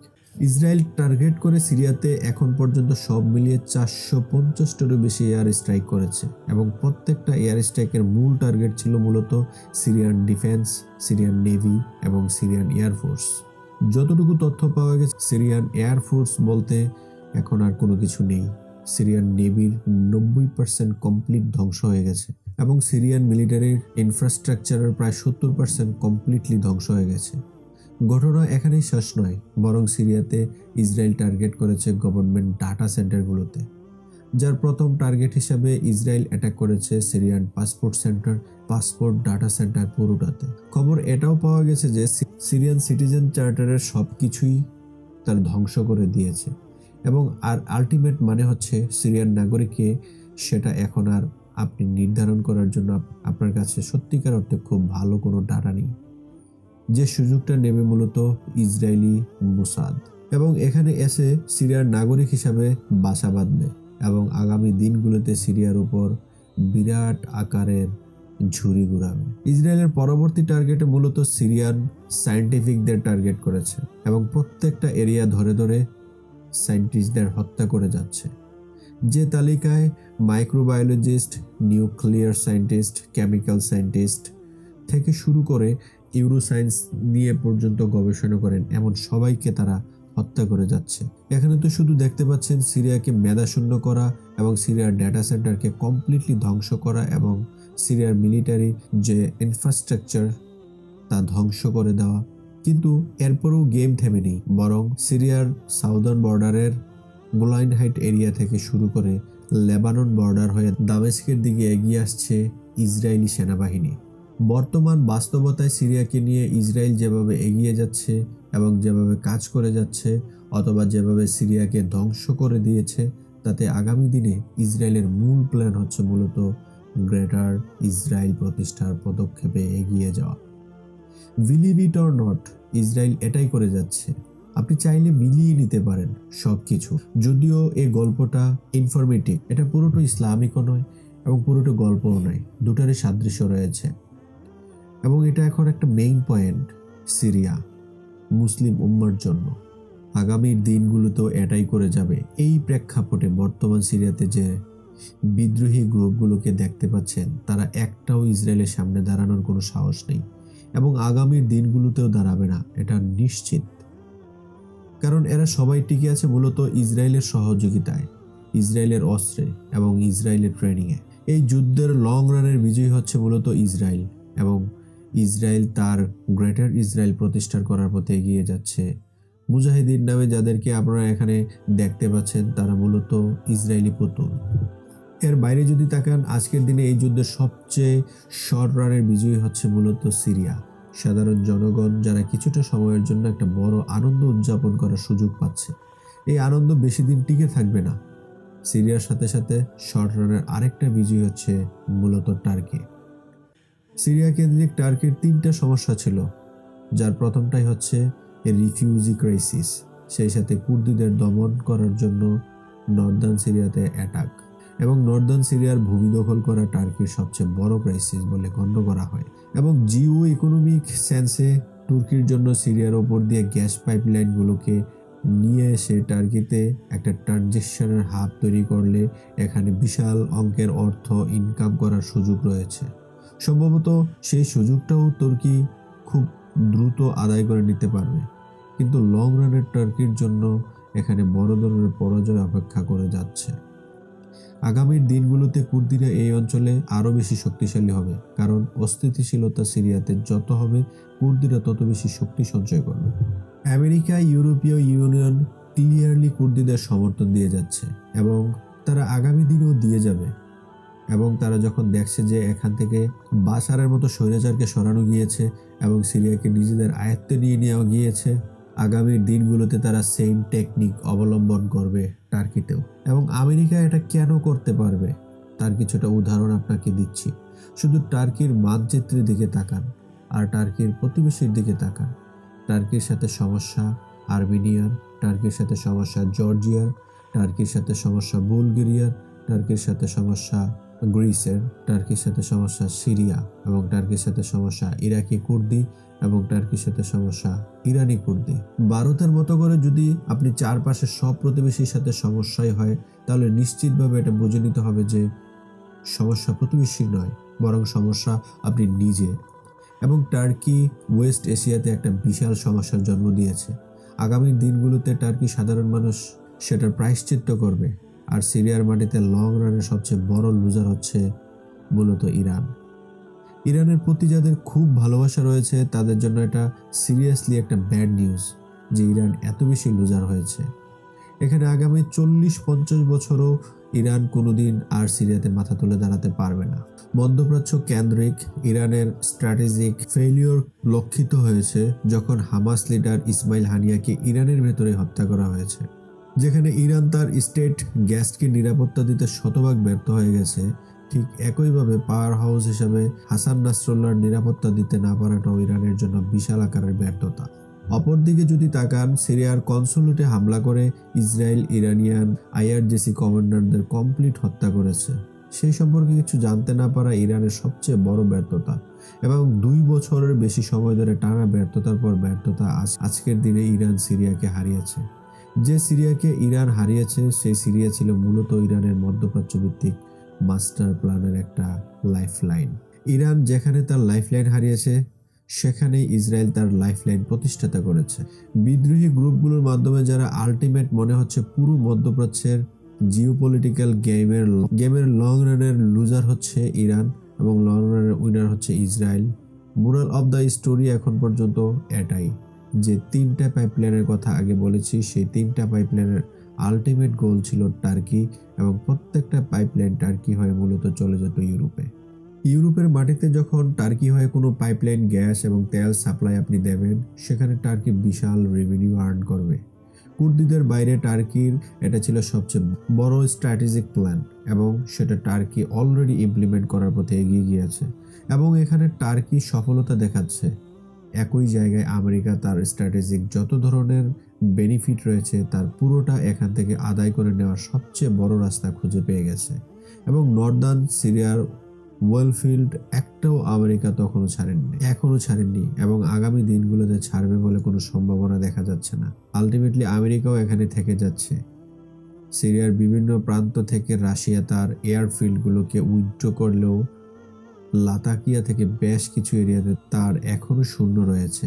ইসরায়েল টার্গেট করে সিরিয়াতে এখন পর্যন্ত সব মিলিয়ে 450টারও বেশি এয়ার স্ট্রাইক করেছে, এবং প্রত্যেকটা এয়ার স্ট্রাইকের মূল টার্গেট ছিল মূলত সিরিয়ান ডিফেন্স, সিরিয়ান নেভি এবং সিরিয়ান এয়ারফোর্স। যতটুকু তথ্য পাওয়া গেছে সিরিয়ান এয়ারফোর্স বলতে এখন আর কোনো কিছু নেই। সিরিয়ান নেভির 90% কমপ্লিট ধ্বংস হয়ে গেছে এবং সিরিয়ান মিলিটারির ইনফ্রাস্ট্রাকচারের প্রায় 70% কমপ্লিটলি ধ্বংস হয়ে গেছে। ঘটনা এখানেই শেষ নয়, বরং সিরিয়াতে ইসরায়েল টার্গেট করেছে গভর্নমেন্ট ডাটা সেন্টারগুলোতে, যার প্রথম টার্গেট হিসাবে ইসরায়েল অ্যাটাক করেছে সিরিয়ান পাসপোর্ট ডাটা সেন্টার পুরোটাতে। খবর এটাও পাওয়া গেছে যে সিরিয়ান সিটিজেন চার্টারের সব কিছুই তার ধ্বংস করে দিয়েছে, এবং আর আলটিমেট মানে হচ্ছে সিরিয়ান নাগরিককে সেটা এখন আর আপনি নির্ধারণ করার জন্য আপনার কাছে সত্যিকার অর্থে খুব ভালো কোনো ডাটা নেই, যে সুযোগটা নেবে মূলত ইসরায়েলি মোসাদ, এবং এখানে এসে সিরিয়ার নাগরিক হিসাবে বাসা বাঁধবে এবং আগামী দিনগুলোতে সিরিয়ার উপর বিরাট আকারের ঝুড়ি ঘুরাবে। ইসরায়েলের পরবর্তী টার্গেটে মূলত সিরিয়ান সায়েন্টিফিকদের টার্গেট করেছে এবং প্রত্যেকটা এরিয়া ধরে ধরে সায়েন্টিস্টদের হত্যা করে যাচ্ছে, যে তালিকায় microbiologist, nuclear scientist, chemical scientist থেকে শুরু করে ইউরোসায়েন্স নিয়ে পর্যন্ত গবেষণা করেন এমন সবাইকে তারা হত্যা করে যাচ্ছে। এখানে তো শুধু দেখতে পাচ্ছেন সিরিয়াকে মেধাশূন্য করা এবং সিরিয়ার ডেটা সেন্টারকে কমপ্লিটলি ধ্বংস করা এবং সিরিয়ার মিলিটারি যে ইনফ্রাস্ট্রাকচার তা ধ্বংস করে দেওয়া, কিন্তু এরপরও গেম থেমেনি, বরং সিরিয়ার সাউদার্ন বর্ডারের গোলান হাইট এরিয়া থেকে শুরু করে লেবানন বর্ডার হয়ে দামেস্কের দিকে এগিয়ে আসছে ইসরায়েলি সেনাবাহিনী। বর্তমান বাস্তবতায় সিরিয়াকে নিয়ে ইসরায়েল যেভাবে এগিয়ে যাচ্ছে এবং যেভাবে কাজ করে যাচ্ছে অথবা যেভাবে সিরিয়াকে ধ্বংস করে দিয়েছে, তাতে আগামী দিনে ইসরায়েলের মূল প্ল্যান হচ্ছে মূলত গ্রেটার ইসরায়েল প্রতিষ্ঠার পদক্ষেপে এগিয়ে যাওয়া। Believe it or not, Israel এটাই করে যাচ্ছে। আপনি চাইলে মিলিয়ে নিতে পারেন সবকিছু, যদিও এই গল্পটা ইনফরমেটিভ, এটা পুরোটা ইসলামিকও নয় এবং পুরোটা গল্পও নয়, দুটারই সাদৃশ্য রয়েছে, এবং এটা এখন একটা মেইন পয়েন্ট সিরিয়া মুসলিম উম্মার জন্য। আগামীর দিনগুলোতেও এটাই করে যাবে। এই প্রেক্ষাপটে বর্তমান সিরিয়াতে যে বিদ্রোহী গ্রুপগুলোকে দেখতে পাচ্ছেন, তারা একটাও ইসরায়েলের সামনে দাঁড়ানোর কোনো সাহস নেই এবং আগামীর দিনগুলোতেও দাঁড়াবে না, এটা নিশ্চিত। কারণ এরা সবাই টিকে আছে মূলত ইসরায়েলের সহযোগিতায়, ইসরায়েলের অস্ত্রে এবং ইসরায়েলের ট্রেনিংয়ে। এই যুদ্ধের লং রানের বিজয়ী হচ্ছে মূলত ইসরায়েল, এবং ইসরায়েল তার গ্রেটার ইসরায়েল প্রতিষ্ঠা করার পথে এগিয়ে যাচ্ছে। মুজাহিদিন নামে যাদেরকে আপনারা এখানে দেখতে পাচ্ছেন তারা মূলত ইসরায়েলি পুতুল। এর বাইরে যদি তাকান, আজকের দিনে এই যুদ্ধের সবচেয়ে শর্ট রানের বিজয়ী হচ্ছে মূলত সিরিয়া। সাধারণ জনগণ যারা কিছুটা সময়ের জন্য একটা বড় আনন্দ উদযাপন করার সুযোগ পাচ্ছে। এই আনন্দ বেশি দিন টিকে থাকবে না। সিরিয়ার সাথে সাথে শর্ট রানের আরেকটা বিজয়ী হচ্ছে মূলত টার্কি। সিরিয়া কেন্দ্রিক টার্কির 3টা সমস্যা ছিল, যার প্রথমটাই হচ্ছে রিফিউজি ক্রাইসিস, সেই সাথে কুর্দিদের দমন করার জন্য নর্দার্ন সিরিয়াতে অ্যাটাক, এবং নর্দার্ন সিরিয়ার ভূমি দখল করা টার্কির সবচেয়ে বড় ক্রাইসিস বলে গণ্য করা হয়। এবং জিও ইকোনমিক সেন্সে তুর্কির জন্য সিরিয়ার ওপর দিয়ে গ্যাস পাইপলাইনগুলোকে নিয়ে এসে টার্কিতে একটা ট্রানজিশনের হাব তৈরি করলে এখানে বিশাল অঙ্কের অর্থ ইনকাম করার সুযোগ রয়েছে। সম্ভবত সেই সুযোগটাও তুর্কি খুব দ্রুত আদায় করে নিতে পারবে, কিন্তু লং রানের টার্কির জন্য এখানে বড় ধরনের পরাজয় অপেক্ষা করে যাচ্ছে। আগামীর দিনগুলোতে কুর্দিরা এই অঞ্চলে আরও বেশি শক্তিশালী হবে, কারণ অস্থিতিশীলতা সিরিয়াতে যত হবে কুর্দিরা তত বেশি শক্তি সঞ্চয় করবে। আমেরিকা, ইউরোপীয় ইউনিয়ন ক্লিয়ারলি কুর্দিদের সমর্থন দিয়ে যাচ্ছে, এবং তারা আগামী দিনেও দিয়ে যাবে। এবং তারা যখন দেখছে যে এখান থেকে বাশারের মতো স্বৈরাচারকে সরানো গিয়েছে এবং সিরিয়াকে নিজেদের আয়ত্তে নিয়ে নেওয়া গিয়েছে, আগামীর দিনগুলোতে তারা সেম টেকনিক অবলম্বন করবে টার্কিতেও। এবং আমেরিকা এটা কেন করতে পারবে তার কিছুটা উদাহরণ আপনাকে দিচ্ছি। শুধু টার্কির মানচিত্রের দিকে তাকান আর টার্কির প্রতিবেশীর দিকে তাকান। টার্কির সাথে সমস্যা আর্মেনিয়ার, টার্কির সাথে সমস্যা জর্জিয়ার, টার্কির সাথে সমস্যা বুলগেরিয়ার, টার্কির সাথে সমস্যা গ্রিসের, টার্কির সাথে সমস্যা সিরিয়া, এবং টার্কির সাথে সমস্যা ইরাকি কুর্দি, এবং টার্কির সাথে সমস্যা ইরানি কুর্দি। ভারতের মতো করে যদি আপনি চারপাশের সব প্রতিবেশীর সাথে সমস্যাই হয়, তাহলে নিশ্চিতভাবে এটা বুঝে নিতে হবে যে সমস্যা প্রতিবেশী নয়, বরং সমস্যা আপনি নিজে। এবং টার্কি ওয়েস্ট এশিয়াতে একটা বিশাল সমস্যার জন্ম দিয়েছে। আগামী দিনগুলোতে টার্কি সাধারণ মানুষ সেটার প্রায়শ্চিত্ত করবে। আর সিরিয়ার মাটিতে লং রানের সবচেয়ে বড় লুজার হচ্ছে মূলত ইরান। ইরানের প্রতি যাদের খুব ভালোবাসা রয়েছে তাদের জন্য এটা সিরিয়াসলি একটা ব্যাড নিউজ যে ইরান এত বেশি লুজার হয়েছে। এখানে আগামী 40-50 বছরও ইরান কোনোদিন আর সিরিয়াতে মাথা তুলে দাঁড়াতে পারবে না। মধ্যপ্রাচ্য কেন্দ্রিক ইরানের স্ট্র্যাটেজিক ফেলিওর লক্ষিত হয়েছে যখন হামাস লিডার ইসমাইল হানিয়াকে ইরানের ভেতরে হত্যা করা হয়েছে। যেখানে ইরান তার স্টেট গ্যাসকে নিরাপত্তা দিতে শতভাগ ব্যর্থ হয়ে গেছে, ঠিক একইভাবে পাওয়ার হাউস হিসাবে হাসান নাসরুল্লাহর নিরাপত্তা দিতে না পারাটাও ইরানের জন্য বিশাল আকারের ব্যর্থতা। অপরদিকে যদি তাকান, সিরিয়ার কনসুলেটে হামলা করে ইসরায়েল ইরানিয়ান IRGC কমান্ডারদের কমপ্লিট হত্যা করেছে। সেই সম্পর্কে কিছু জানতে না পারা ইরানের সবচেয়ে বড় ব্যর্থতা, এবং 2 বছরের বেশি সময় ধরে টানা ব্যর্থতার পর ব্যর্থতা আজকের দিনে ইরান সিরিয়াকে হারিয়েছে। যে সিরিয়াকে ইরান হারিয়েছে সেই সিরিয়া ছিল মূলত ইরানের মধ্যপ্রাচ্য ভিত্তিক মাস্টার প্ল্যানের একটা লাইফলাইন। ইরান যেখানে তার লাইফলাইন হারিয়েছে সেখানেই ইসরায়েল তার লাইফলাইন প্রতিষ্ঠাতা করেছে। বিদ্রোহী গ্রুপগুলোর মাধ্যমে যারা আলটিমেট মনে হচ্ছে পুরো মধ্যপ্রাচ্যের জিওপলিটিক্যাল গেমের লং রানের লুজার হচ্ছে ইরান, এবং লং রানের উইনার হচ্ছে Israel. Moral of the story এখন পর্যন্ত এটাই যে 3টা পাইপলাইনের কথা আগে বলেছি, সেই 3টা পাইপলাইনের আলটিমেট গোল ছিল টার্কি, এবং প্রত্যেকটা পাইপলাইন টার্কি হয়ে মূলত চলে যেত ইউরোপে। ইউরোপের মাটিতে যখন টার্কি হয়ে কোনো পাইপলাইন গ্যাস এবং তেল সাপ্লাই আপনি দেবেন, সেখানে টার্কি বিশাল রেভিনিউ আর্ন করবে। কুর্দিদের বাইরে টার্কির এটা ছিল সবচেয়ে বড় স্ট্র্যাটেজিক প্ল্যান, এবং সেটা টার্কি অলরেডি ইমপ্লিমেন্ট করার পথে এগিয়ে গিয়েছে, এবং এখানে টার্কি সফলতা দেখাচ্ছে। একই জায়গায় আমেরিকা তার স্ট্র্যাটেজিক যত ধরনের বেনিফিট রয়েছে তার পুরোটা এখান থেকে আদায় করে নেওয়ার সবচেয়ে বড় রাস্তা খুঁজে পেয়ে গেছে, এবং নর্দার্ন সিরিয়ার ওয়েলফিল্ড একটাও আমেরিকা এখনো ছাড়েননি, এবং আগামী দিনগুলোতে ছাড়বে বলে কোনো সম্ভাবনা দেখা যাচ্ছে না। আলটিমেটলি আমেরিকাও এখানে থেকে যাচ্ছে। সিরিয়ার বিভিন্ন প্রান্ত থেকে রাশিয়া তার এয়ারফিল্ডগুলোকে উইথড্র করলেও লাতাকিয়া থেকে বেশ কিছু এরিয়াতে তার এখনো শূন্য রয়েছে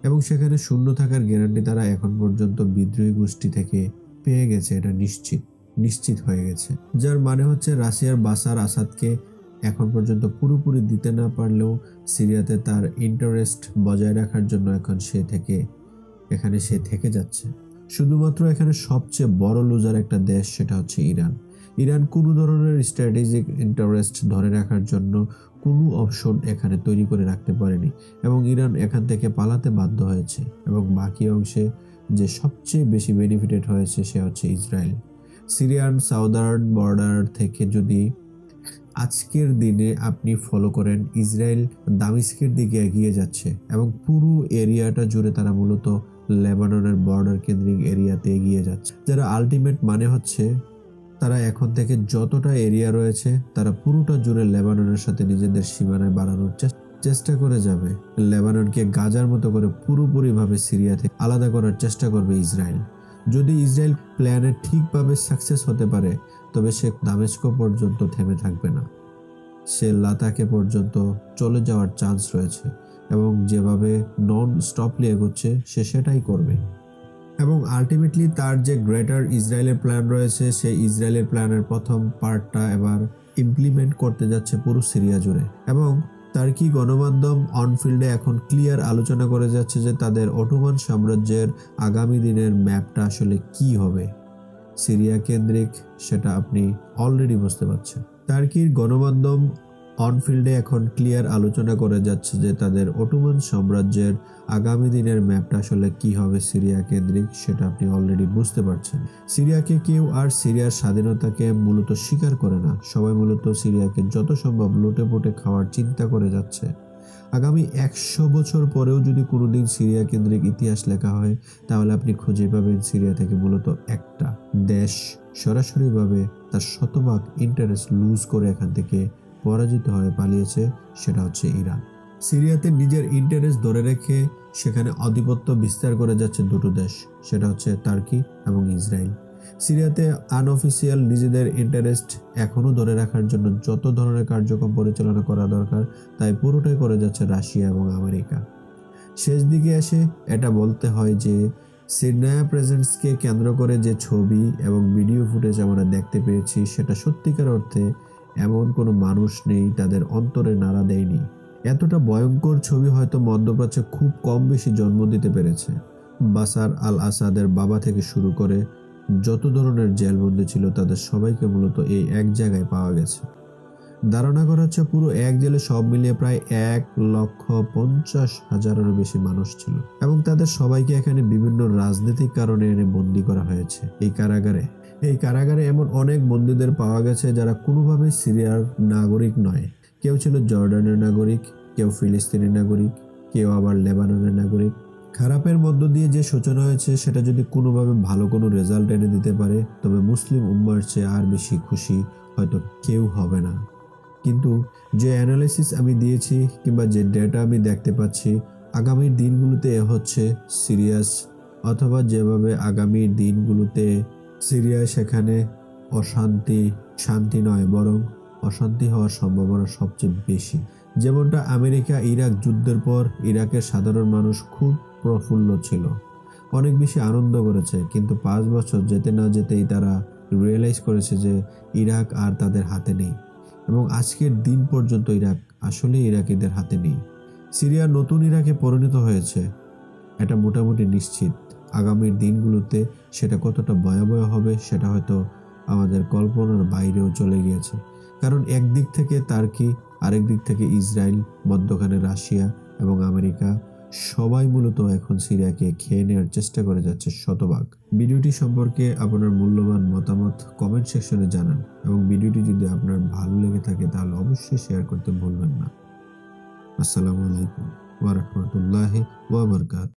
এবং সেখানে শূন্য থাকার গ্যারান্টি তারা এখন পর্যন্ত বিদ্রোহী গোষ্ঠী থেকে পেয়ে গেছে। এটা নিশ্চিত হয়ে গেছে, যার মানে হচ্ছে রাশিয়ার বাশার আসাদকে এখন পর্যন্ত পুরোপুরি দিতে না পারলেও সিরিয়াতে তার ইন্টারেস্ট বজায় রাখার জন্য এখন এখানে সে থেকে যাচ্ছে। শুধুমাত্র এখানে সবচেয়ে বড় লুজার একটা দেশ, সেটা হচ্ছে ইরান কোনো ধরনের স্ট্র্যাটেজিক ইন্টারেস্ট ধরে রাখার জন্য কোনো অপশন এখানে তৈরি করে রাখতে পারেনি এবং ইরান এখান থেকে পালাতে বাধ্য হয়েছে এবং বাকি অংশে যে সবচেয়ে বেশি বেনিফিটেড হয়েছে সে হচ্ছে ইসরায়েল। সিরিয়ান সাউদার্ন বর্ডার থেকে যদি আজকের দিনে আপনি ফলো করেন, ইসরায়েল দামিস্কের দিকে এগিয়ে যাচ্ছে এবং পুরো এরিয়াটা জুড়ে তারা মূলত লেবাননের বর্ডার কেন্দ্রিক এরিয়াতে এগিয়ে যাচ্ছে, যারা আলটিমেট মানে হচ্ছে তারা এখন থেকে যতটা এরিয়া রয়েছে তারা পুরোটা জুড়ে লেবাননের সাথে নিজেদের সীমানায় বাড়ানোর চেষ্টা করে যাবে। লেবাননকে গাজার মতো করে পুরোপুরিভাবে সিরিয়া থেকে আলাদা করার চেষ্টা করবে ইসরায়েল। যদি ইসরায়েল প্ল্যানে ঠিকভাবে সাকসেস হতে পারে তবে সে দামেস্ক পর্যন্ত থেমে থাকবে না, সে লাতাকে পর্যন্ত চলে যাওয়ার চান্স রয়েছে এবং যেভাবে নন স্টপলি এগোচ্ছে সে সেটাই করবে। এবং আলটিমেটলি তার যে গ্রেটার ইসরায়েলের প্ল্যান রয়েছে সেই ইসরায়েলের প্ল্যানের প্রথম পার্টটা এবার ইমপ্লিমেন্ট করতে যাচ্ছে পুরো সিরিয়া জুড়ে। এবং টার্কি গণমাধ্যম অনফিল্ডে এখন ক্লিয়ার আলোচনা করে যাচ্ছে যে তাদের অটোমান সাম্রাজ্যের আগামী দিনের ম্যাপটা আসলে কি হবে সিরিয়া কেন্দ্রিক, সেটা আপনি অলরেডি বুঝতে পারছেন। টার্কির গণমাধ্যম অনফিল্ডে এখন ক্লিয়ার আলোচনা করে যাচ্ছে যে তাদের অটোমান সাম্রাজ্যের আগামী দিনের ম্যাপটা আসলে কি হবে সিরিয়া কেন্দ্রিক, সেটা আপনি অলরেডি বুঝতে পারছেন। সিরিয়াকে কেউ আর সিরিয়ার স্বাধীনতাকে মূলত স্বীকার করে না, সবাই মূলত সিরিয়াকে যত সম্ভব লুটে পুটে খাওয়ার চিন্তা করে যাচ্ছে। আগামী 100 বছর পরেও যদি কোনোদিন সিরিয়া কেন্দ্রিক ইতিহাস লেখা হয় তাহলে আপনি খুঁজে পাবেন সিরিয়া থেকে মূলত একটা দেশ সরাসরিভাবে তার শতভাগ ইন্টারেস্ট লুজ করে এখান থেকে পরাজিত হয়ে পালিয়েছে, সেটা হচ্ছে ইরান। সিরিয়াতে নিজের ইন্টারেস্ট ধরে রেখে সেখানে আধিপত্য বিস্তার করে যাচ্ছে দুটো দেশ, সেটা হচ্ছে টার্কি এবং ইসরায়েল। সিরিয়াতে আনঅফিসিয়াল নিজেদের ইন্টারেস্ট এখনও ধরে রাখার জন্য যত ধরনের কার্যক্রম পরিচালনা করা দরকার তাই পুরোটাই করে যাচ্ছে রাশিয়া এবং আমেরিকা। শেষ দিকে এসে এটা বলতে হয় যে সিরিয়া প্রেজেন্সকে কেন্দ্র করে যে ছবি এবং ভিডিও ফুটেজ আমরা দেখতে পেয়েছি সেটা সত্যিকার অর্থে এমন কোনো মানুষ নেই তাদের অন্তরে নাড়া দেয়নি। এতটা ভয়ঙ্কর ছবি হয়তো মধ্যপ্রাচ্যে খুব কম বেশি জন্ম দিতে পেরেছে। বাশার আল আসাদের বাবা থেকে শুরু করে যত ধরনের জেলবন্দি ছিল তাদের সবাইকে মূলত এই এক জায়গায় পাওয়া গেছে। ধারণা করা হচ্ছে পুরো এক জেলে সব মিলিয়ে প্রায় 1,50,000-এরও বেশি মানুষ ছিল এবং তাদের সবাইকে এখানে বিভিন্ন রাজনৈতিক কারণে এনে বন্দী করা হয়েছে। এই কারাগারে এমন অনেক বন্দীদের পাওয়া গেছে যারা কোনোভাবেই সিরিয়ার নাগরিক নয়। কেউ ছিল জর্ডানের নাগরিক, কেউ ফিলিস্তিনি নাগরিক, কেউ আবার লেবাননের নাগরিক। খারাপের মধ্য দিয়ে যে সূচনা হয়েছে সেটা যদি কোনোভাবে ভালো কোনো রেজাল্ট এনে দিতে পারে তবে মুসলিম উম্মার চেয়ে আর বেশি খুশি হয়তো কেউ হবে না। কিন্তু যে অ্যানালাইসিস আমি দিয়েছি কিংবা যে ডেটা আমি দেখতে পাচ্ছি আগামী দিনগুলোতে হচ্ছে সিরিয়াস, অথবা যেভাবে আগামী দিনগুলোতে সিরিয়া সেখানে শান্তি নয় বরং অশান্তি হওয়ার সম্ভাবনা সবচেয়ে বেশি। যেমনটা আমেরিকা ইরাক যুদ্ধের পর ইরাকের সাধারণ মানুষ খুব প্রফুল্ল ছিল, অনেক বেশি আনন্দ করেছে, কিন্তু 5 বছর যেতে না যেতেই তারা রিয়েলাইজ করেছে যে ইরাক আর তাদের হাতে নেই এবং আজকের দিন পর্যন্ত ইরাক আসলে ইরাকিদের হাতে নেই। সিরিয়া নতুন ইরাকে পরিণত হয়েছে, এটা মোটামুটি নিশ্চিত। আগামীর দিনগুলোতে সেটা কতটা ভয়াবহ হবে সেটা হয়তো আমাদের কল্পনার বাইরেও চলে গিয়েছে, কারণ একদিক থেকে টার্কি, আরেক দিক থেকে ইসরায়েল, মধ্যখানে রাশিয়া এবং আমেরিকা সবাই মূলত এখন সিরিয়াকে খেয়ে নেওয়ার চেষ্টা করে যাচ্ছে শতভাগ। ভিডিওটি সম্পর্কে আপনার মূল্যবান মতামত কমেন্ট সেকশনে জানান এবং ভিডিওটি যদি আপনার ভালো লেগে থাকে তাহলে অবশ্যই শেয়ার করতে ভুলবেন না। আসসালামু আলাইকুম ওয়া রাহমাতুল্লাহি ওয়া বারাকাতুহু।